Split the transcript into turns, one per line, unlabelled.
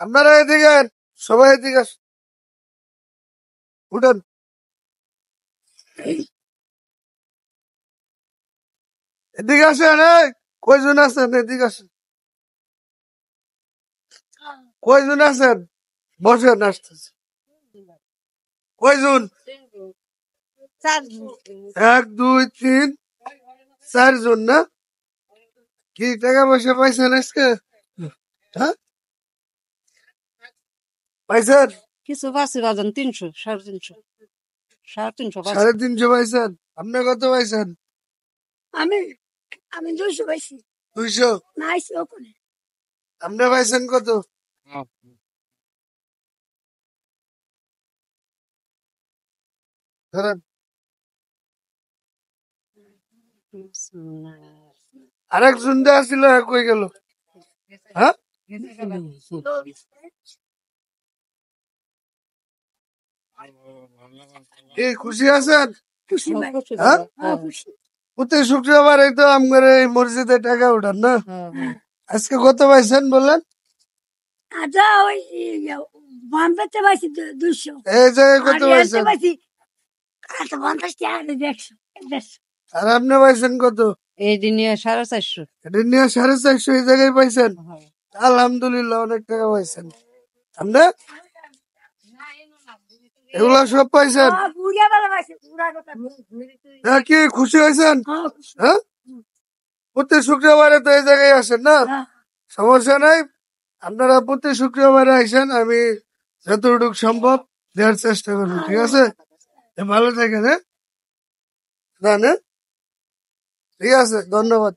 আপনারা এদিকে আন, সবাই এদিকে আসুন, উঠেন। এদিকে আসেন, এই কয়জন আছেন? এদিকে আসেন, কয়জন আছেন? বসেন, আসতেছে। কয়জন? 1 2 3 4 জন না? কি টাকা পয়সা পাইছেন আজকে? হ্যাঁ, পাইছেন?
কিছু পাচ্ছি বাজান 300 350 350 পাচ্ছি।
350 পাইছেন? আপনি কত পাইছেন?
আমি আমি 200 পাইছি
200।
না আইছি ওখানে
আপনি পাইছেন কত? ধরেন, আরেকজন যে আসছিল কই গেল? হ্যাঁ, কি খুশি আছেন?
খুশি ভাই
হ্যাঁ,
খুশি
প্রতি শুক্রবার এই তো আমার এই মসজিদে টাকা উঠান না? আজকে কত পাইছেন বলেন?
আচ্ছা ওই বাম্বেতে পাইছি 200
এই জায়গায়
আর
কত
এতে
পাইছেন?
পাইছি 50 টাকা 150
আর আপনি পাইছেন কত?
এই দিনে 450।
এটা নিয়ে 450 এই জায়গায় পাইছেন? আলহামদুলিল্লাহ, অনেক টাকা পাইছেন। আপনি এগুলা সব পাইছেন?
বুড়িয়া বেলা পাইছি বুড়া কথা
হ্যাঁ, কি খুশি হয়েছেন?
খুশি।
হ্যাঁ, প্রতি শুক্রবারে তো এই জায়গায় আসেন না? সমস্যা নাই, আপনারা প্রতি শুক্রবারে আইসেন, আমি যতটুকু সম্ভব দেওয়ার চেষ্টা করবো, ঠিক আছে? ভালো থাকেন, হ্যাঁ, ঠিক আছে, ধন্যবাদ।